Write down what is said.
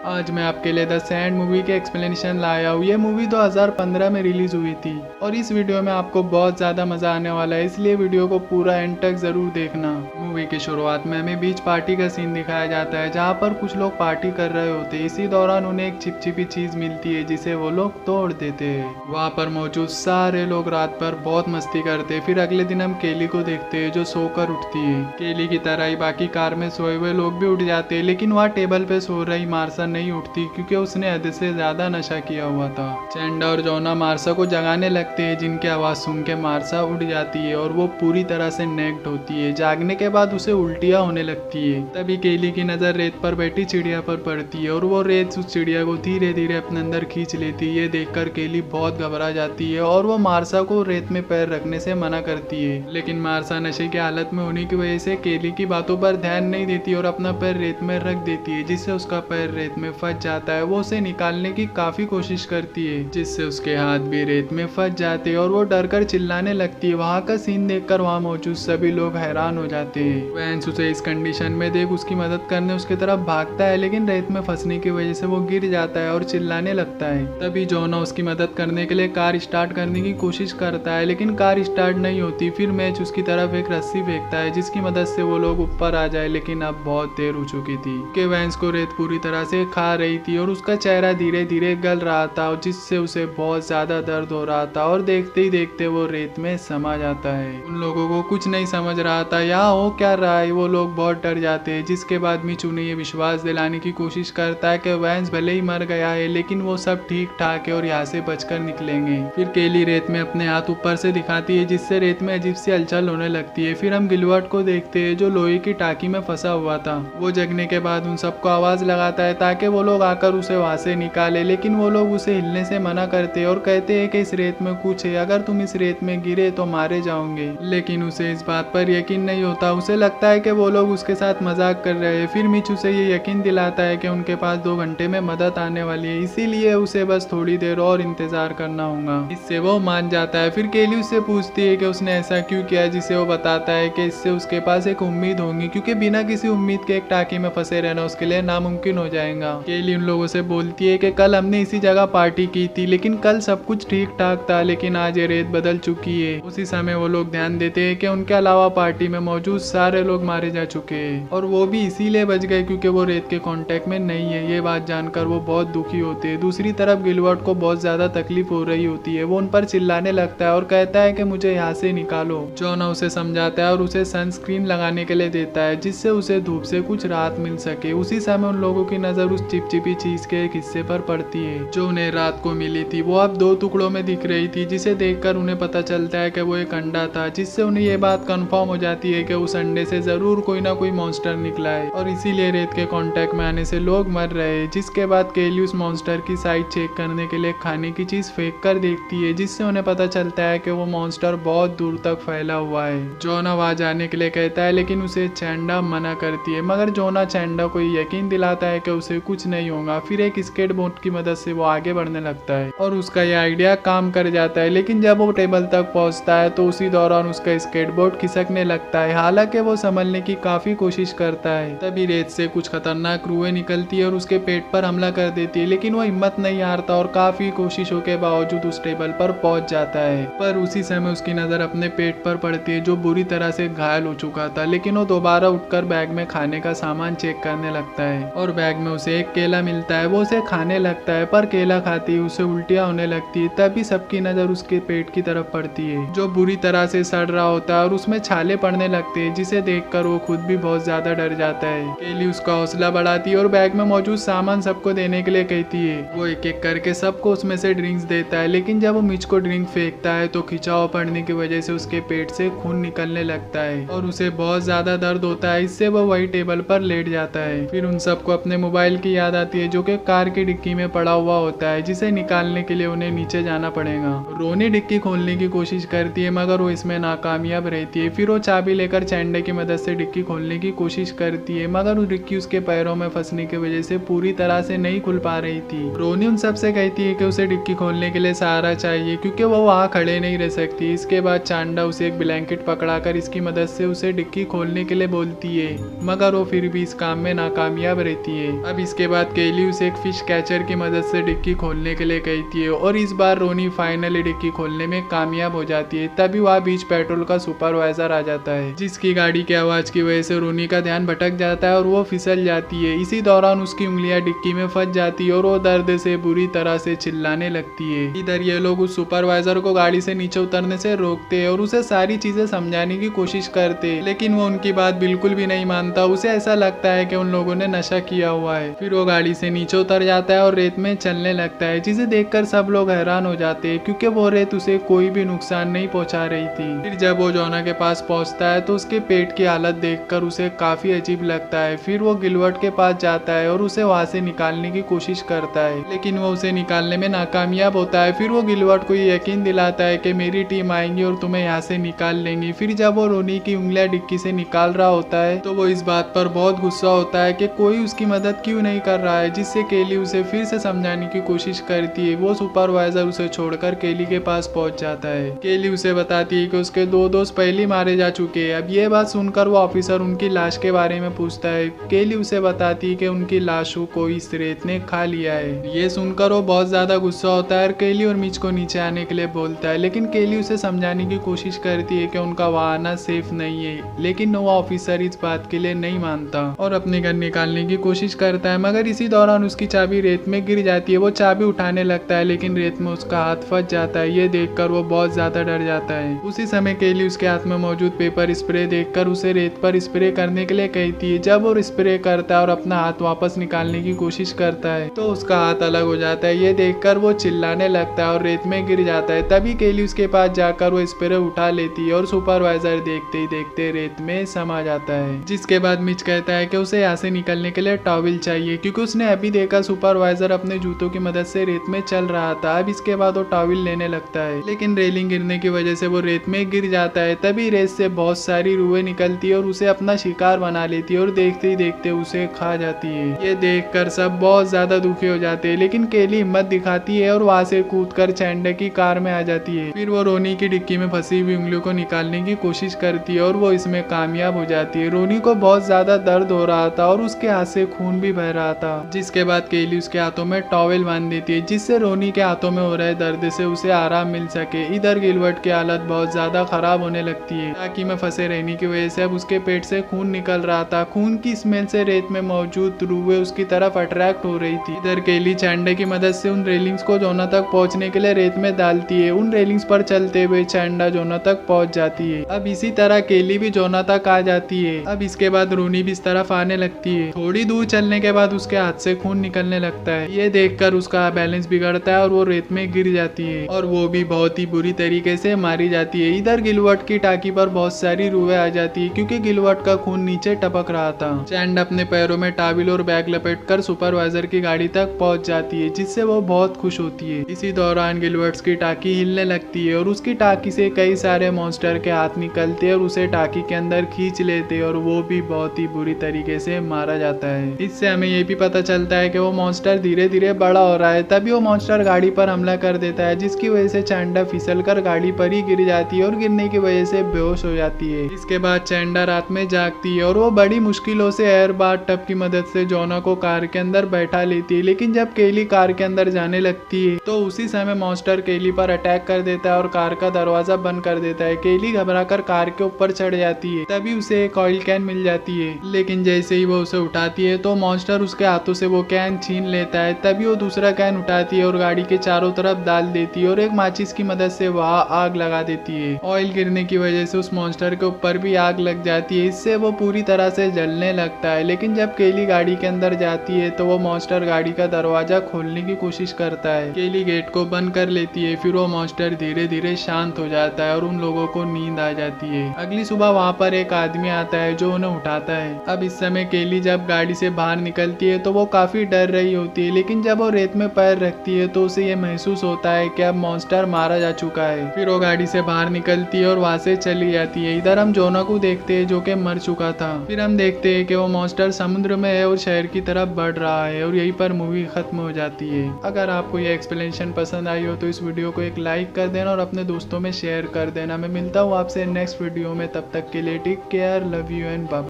आज मैं आपके लिए द सैंड मूवी के एक्सप्लेनेशन लाया हूँ। ये मूवी 2015 में रिलीज हुई थी और इस वीडियो में आपको बहुत ज़्यादा मज़ा आने वाला है, इसलिए वीडियो को पूरा एंड तक ज़रूर देखना। मूवी की शुरुआत में हमें बीच पार्टी का सीन दिखाया जाता है, जहाँ पर कुछ लोग पार्टी कर रहे होते हैं। इसी दौरान उन्हें एक चिपचिपी चीज़ मिलती है जिसे वो लोग तोड़ देते हैं। वहाँ पर मौजूद सारे लोग रात भर बहुत मस्ती करते हैं। फिर अगले दिन हम केली को देखते हैं जो सोकर उठती है। केली की तरह ही बाकी कार में सोए हुए लोग भी उठ जाते हैं, लेकिन वहाँ टेबल पे सो रही मार्सा नहीं उठती क्योंकि उसने हद से ज्यादा नशा किया हुआ था। चैंडा और जोना मार्सा को जगाने लगते हैं, जिनकी आवाज सुन के मार्सा उठ जाती है और वो पूरी तरह से नेक्ड होती है। जागने के बाद उसे उल्टियां होने लगती है। तभी केली की नजर रेत पर बैठी चिड़िया पर पड़ती है और वो रेत उस चिड़िया को धीरे धीरे अपने अंदर खींच लेती है। ये देखकर केली बहुत घबरा जाती है और वो मार्सा को रेत में पैर रखने से मना करती है, लेकिन मार्सा नशे की हालत में होने की वजह से केली की बातों पर ध्यान नहीं देती और अपना पैर रेत में रख देती है, जिससे उसका पैर रेत में फंस जाता है। वो उसे निकालने की काफी कोशिश करती है, जिससे उसके हाथ भी रेत में फंस जाते हैं और वो डर कर चिल्लाने लगती है। वहाँ का सीन देखकर वहाँ मौजूद सभी लोग हैरान हो जाते हैं। वैंस उसे इस कंडीशन में देख उसकी मदद करने उसकी तरफ भागता है, लेकिन रेत में फंसने की वजह से वो गिर जाता है और चिल्लाने लगता है। तभी जोना उसकी मदद करने के लिए कार स्टार्ट करने की कोशिश करता है, लेकिन कार स्टार्ट नहीं होती। फिर मैच उसकी तरफ एक रस्सी फेंकता है जिसकी मदद से वो लोग ऊपर आ जाए, लेकिन अब बहुत देर हो चुकी थी कि वैंस को रेत पूरी तरह से खा रही थी और उसका चेहरा धीरे धीरे गल रहा था, जिससे उसे बहुत ज्यादा दर्द हो रहा था और देखते ही देखते वो रेत में समा जाता है। उन लोगों को कुछ नहीं समझ रहा था यहाँ हो क्या रहा है। वो लोग बहुत डर जाते हैं, जिसके बाद मिचू उन्हें ये विश्वास दिलाने की कोशिश करता है कि वैंस भले ही मर गया है, लेकिन वो सब ठीक ठाक है और यहाँ से बचकर निकलेंगे। फिर केली रेत में अपने हाथ ऊपर से दिखाती है, जिससे रेत में अजीब सी हलचल होने लगती है। फिर हम गिलवर्ट को देखते हैं जो लोहे की टाकी में फंसा हुआ था। वो जगने के बाद उन सबको आवाज लगाता है ताकि वो लोग आकर उसे वहां से निकाले, लेकिन वो लोग उसे हिलने से मना करते हैं और कहते हैं कि इस रेत में कुछ है, अगर तुम इस रेत में गिरे तो मारे जाओगे। लेकिन उसे इस बात पर यकीन नहीं होता। उसे लगता है कि वो लोग उसके साथ मजाक कर रहे हैं। फिर मिच उसे ये यकीन दिलाता है कि उनके पास 2 घंटे में मदद आने वाली है, इसीलिए उसे बस थोड़ी देर और इंतजार करना होगा। इससे वो मान जाता है। फिर केली उससे पूछती है कि उसने ऐसा क्यों किया, जिसे वो बताता है कि इससे उसके पास एक उम्मीद होगी, क्योंकि बिना किसी उम्मीद के एक टाकी में फंसे रहना उसके लिए नामुमकिन हो जाएगा। केली उन लोगों से बोलती है कि कल हमने इसी जगह पार्टी की थी, लेकिन कल सब कुछ ठीक ठाक था, लेकिन आज ये रेत बदल चुकी है। उसी समय वो लोग ध्यान देते हैं कि उनके अलावा पार्टी में मौजूद सारे लोग मारे जा चुके हैं और वो भी इसीलिए बच गए क्योंकि वो रेत के कांटेक्ट में नहीं है। ये बात जानकर वो बहुत दुखी होते हैं। दूसरी तरफ गिलवर्ट को बहुत ज्यादा तकलीफ हो रही होती है। वो उन पर चिल्लाने लगता है और कहता है कि मुझे यहाँ से निकालो। जोना उसे समझाता है और उसे सनस्क्रीन लगाने के लिए देता है, जिससे उसे धूप से कुछ राहत मिल सके। उसी समय उन लोगों की नजर उस चिपचिपी चीज के एक हिस्से पर पड़ती है जो उन्हें रात को मिली थी। वो अब 2 टुकड़ों में दिख रही थी, जिसे देखकर उन्हें पता चलता है कि वो एक अंडा था, जिससे उन्हें ये बात कंफर्म हो जाती है कि उस अंडे से जरूर कोई ना कोई मॉन्स्टर निकला है और इसीलिए रेत के कांटेक्ट में आने से लोग मर रहे हैं। जिसके बाद केली उस मॉन्स्टर की साइज चेक करने के लिए खाने की चीज फेंक कर देखती है, जिससे उन्हें पता चलता है कि वो मॉन्स्टर बहुत दूर तक फैला हुआ है। जोना वहां जाने के लिए कहता है, लेकिन उसे चैंडा मना करती है, मगर जोना चैंडा को यकीन दिलाता है कि उसे कुछ नहीं होगा। फिर एक स्केट बोर्ड की मदद से वो आगे बढ़ने लगता है और उसका यह आइडिया काम कर जाता है, लेकिन जब वो टेबल तक पहुंचता है तो उसी दौरान उसका स्केटबोर्ड खिसकने लगता है। हालांकि वो संभलने की काफी कोशिश करता है। तभी रेत से कुछ खतरनाक रूहें निकलती है और उसके पेट पर हमला कर देती है, लेकिन वो हिम्मत नहीं हारता और काफी कोशिशों के बावजूद उस टेबल पर पहुंच जाता है। पर उसी समय उसकी नजर अपने पेट पर पड़ती है जो बुरी तरह से घायल हो चुका था, लेकिन वो दोबारा उठकर बैग में खाने का सामान चेक करने लगता है और बैग में उसे एक केला मिलता है। वो उसे खाने लगता है, पर केला खाती है उसे उल्टियां होने लगती है। तभी सबकी नजर उसके पेट की तरफ पड़ती है जो बुरी तरह से सड़ रहा होता है और उसमें छाले पड़ने लगते हैं, जिसे देखकर वो खुद भी बहुत ज्यादा डर जाता है। केली उसका हौसला बढ़ाती है और बैग में मौजूद सामान सबको देने के लिए कहती है। वो एक एक करके सबको उसमें से ड्रिंक्स देता है, लेकिन जब वो मिच को ड्रिंक फेंकता है तो खिंचाव पड़ने की वजह से उसके पेट से खून निकलने लगता है और उसे बहुत ज्यादा दर्द होता है। इससे वो वही टेबल पर लेट जाता है। फिर उन सबको अपने मोबाइल की याद आती है जो कि कार की डिक्की में पड़ा हुआ होता है, जिसे निकालने के लिए उन्हें नीचे जाना पड़ेगा। रोनी डिक्की खोलने की कोशिश करती है, मगर वो इसमें नाकामयाब रहती है। फिर वो चाबी लेकर चैंडे की मदद से डिक्की खोलने की कोशिश करती है, मगर वो डिक्की उसके पैरों में फंसने की वजह से पूरी तरह से नहीं खुल पा रही थी। रोनी उन सबसे कहती है कि उसे डिक्की खोलने के लिए सहारा चाहिए क्योंकि वो वहाँ खड़े नहीं रह सकती। इसके बाद चांडा उसे एक ब्लैंकेट पकड़ाकर इसकी मदद से उसे डिक्की खोलने के लिए बोलती है, मगर वो फिर भी इस काम में नाकामयाब रहती है। अब इसके बाद केली उसे एक फिश कैचर की मदद से डिक्की खोलने के लिए कहती है और इस बार रोनी फाइनली डिक्की खोलने में कामयाब हो जाती है। तभी वहाँ बीच पेट्रोल का सुपरवाइजर आ जाता है, जिसकी गाड़ी की आवाज की वजह से रोनी का ध्यान भटक जाता है और वो फिसल जाती है। इसी दौरान उसकी उंगलियां डिक्की में फंस जाती है और वो दर्द से बुरी तरह से चिल्लाने लगती है। इधर ये लोग उस सुपरवाइजर को गाड़ी से नीचे उतरने से रोकते हैं और उसे सारी चीजें समझाने की कोशिश करते, लेकिन वो उनकी बात बिल्कुल भी नहीं मानता। उसे ऐसा लगता है कि उन लोगों ने नशा किया हुआ है। फिर वो गाड़ी से नीचे उतर जाता है और रेत में चलने लगता है, जिसे देखकर सब लोग हैरान हो जाते हैं क्योंकि वो रेत उसे कोई भी नुकसान नहीं पहुंचा रही थी। फिर जब वो जोना के पास पहुंचता है तो उसके पेट की हालत देखकर उसे काफी अजीब लगता है। फिर वो गिलवर्ट के पास जाता है और उसे वहां से निकालने की कोशिश करता है, लेकिन वो उसे निकालने में नाकामयाब होता है। फिर वो गिलवर्ट को ये यकीन दिलाता है कि मेरी टीम आएंगी और तुम्हें यहाँ से निकाल लेंगी। फिर जब वो रोनी की उंगलियां डिक्की से निकाल रहा होता है तो वो इस बात पर बहुत गुस्सा होता है कि कोई उसकी मदद क्यों नहीं कर रहा है, जिससे केली उसे फिर से समझाने की कोशिश करती है। वो सुपरवाइजर उसे छोड़कर केली के पास पहुंच जाता है। केली उसे बताती है कि उसके 2 दोस्त पहले मारे जा चुके हैं। अब ये बात सुनकर वो ऑफिसर उनकी लाश के बारे में पूछता है। केली उसे बताती है कि उनकी लाशों को इस रेत ने खा लिया है। ये सुनकर वो बहुत ज्यादा गुस्सा होता है और केली और मिच को नीचे आने के लिए बोलता है, लेकिन केली उसे समझाने की कोशिश करती है कि उनका वहां आना सेफ नहीं है, लेकिन वो ऑफिसर इस बात के लिए नहीं मानता और अपनी गन निकालने की कोशिश करता है। मगर इसी दौरान उसकी चाबी रेत में गिर जाती है। वो चाबी उठाने लगता है, लेकिन रेत में उसका हाथ फंस जाता है। ये देखकर वो बहुत ज्यादा डर जाता है। उसी समय केली उसके हाथ में मौजूद पेपर स्प्रे देखकर उसे रेत पर स्प्रे करने के लिए कहती है। जब वो स्प्रे करता है और अपना हाथ वापस निकालने की कोशिश करता है तो उसका हाथ अलग हो जाता है। ये देखकर वो चिल्लाने लगता है और रेत में गिर जाता है। तभी केली उसके पास जाकर वो स्प्रे उठा लेती है और सुपरवाइजर देखते ही देखते रेत में समा जाता है। जिसके बाद मिच कहता है कि उसे यहाँ से निकलने के लिए टॉवल चाहिए, क्योंकि उसने अभी देखा सुपरवाइजर अपने जूतों की मदद से रेत में चल रहा था। अब इसके बाद वो टॉवल लेने लगता है, लेकिन रेलिंग गिरने की वजह से वो रेत में गिर जाता है। तभी रेत से बहुत सारी रूहें निकलती है और उसे अपना शिकार बना लेती है और देखते ही देखते उसे खा जाती है। ये देखकर सब बहुत ज्यादा दुखी हो जाते हैं, लेकिन केली हिम्मत दिखाती है और वहां से कूदकर चैंडे की कार में आ जाती है। फिर वो रोनी की डिक्की में फंसी हुई उंगलियों को निकालने की कोशिश करती है और वो इसमें कामयाब हो जाती है। रोनी को बहुत ज्यादा दर्द हो रहा था और उसके हाथ से खून भी बह रहा था, जिसके बाद केली उसके हाथों में टॉवेल बांध देती है, जिससे रोनी के हाथों में हो रहे दर्द से उसे आराम मिल सके। इधर गिलवर्ट की हालत बहुत ज्यादा खराब होने लगती है। टाकी में फंसे रहने की वजह से अब उसके पेट से खून निकल रहा था। खून की स्मेल से रेत में मौजूद रूहें उसकी तरफ अट्रैक्ट हो रही थी। इधर केली चैंडे की मदद से उन रेलिंग्स को जोना तक पहुंचने के लिए रेत में डालती है। उन रेलिंग्स पर चलते हुए चैंडा जोना तक पहुंच जाती है। अब इसी तरह केली भी जोना तक आ जाती है। अब इसके बाद रोनी भी इस तरफ आने लगती है। थोड़ी दूर चलने के बाद उसके हाथ से खून निकलने लगता है। ये देखकर उसका बैलेंस बिगड़ता है और वो रेत में गिर जाती है और वो भी बहुत ही बुरी तरीके से मारी जाती है। इधर गिलवर्ट की टाकी पर बहुत सारी रूहें आ जाती है, क्योंकि गिलवर्ट का खून नीचे टपक रहा था। चैंड अपने पैरों में टॉवल और बैग लपेटकर सुपरवाइजर की गाड़ी तक पहुंच जाती है, जिससे वो बहुत खुश होती है। इसी दौरान गिलवर्ट की टाकी हिलने लगती है और उसकी टाकी से कई सारे मॉन्स्टर के हाथ निकलते हैं और उसे टाकी के अंदर खींच लेते हैं और वो भी बहुत ही बुरी तरीके से मारा जाता है। इससे हमें ये भी पता चलता है कि वो मॉन्स्टर धीरे धीरे बड़ा हो रहा है। तभी वो मॉन्स्टर गाड़ी पर हमला कर देता है, जिसकी वजह से चैंडा फिसलकर गाड़ी पर ही गिर जाती है और गिरने की वजह से बेहोश हो जाती है। इसके बाद चैंडा रात में जागती है और वो बड़ी मुश्किलों से एयर बाथ टब की मदद से जोना को कार के अंदर बैठा लेती है, लेकिन जब केली कार के अंदर जाने लगती है तो उसी समय मॉन्स्टर केली पर अटैक कर देता है और कार का दरवाजा बंद कर देता है। केली घबराकर कार के ऊपर चढ़ जाती है। तभी उसे एक ऑयल कैन मिल जाती है, लेकिन जैसे ही वो उसे उठाती है तो मॉन्स्टर उसके हाथों से वो कैन छीन लेता है। तभी वो दूसरा कैन उठाती है और गाड़ी के चारों तरफ डाल देती है और एक माचिस की मदद से वहाँ आग लगा देती है। ऑयल गिरने की वजह से उस मॉन्स्टर के ऊपर भी आग लग जाती है। इससे वो पूरी तरह से जलने लगता है, लेकिन जब केली गाड़ी के अंदर जाती है तो वो मॉन्स्टर गाड़ी का दरवाजा खोलने की कोशिश करता है। केली गेट को बंद कर लेती है। फिर वो मॉन्स्टर धीरे धीरे शांत हो जाता है और उन लोगों को नींद आ जाती है। अगली सुबह वहाँ पर एक आदमी आता है जो उन्हें उठाता है। अब इस समय केली जब गाड़ी से बाहर निकलती है तो वो काफी डर रही होती है, लेकिन जब वो रेत में पैर रखती है तो उसे ये महसूस होता है कि अब मॉन्स्टर मारा जा चुका है। फिर वो गाड़ी से बाहर निकलती है और वहाँ से चली जाती है। इधर हम जोना को देखते हैं जो कि मर चुका था। फिर हम देखते हैं कि वो मॉन्स्टर समुद्र में है और शहर की तरफ बढ़ रहा है और यहीं पर मूवी खत्म हो जाती है। अगर आपको ये एक्सप्लेनेशन पसंद आई हो तो इस वीडियो को एक लाइक कर देना और अपने दोस्तों में शेयर कर देना। मैं मिलता हूँ आपसे नेक्स्ट वीडियो में, तब तक के लिए take care, love you and bye.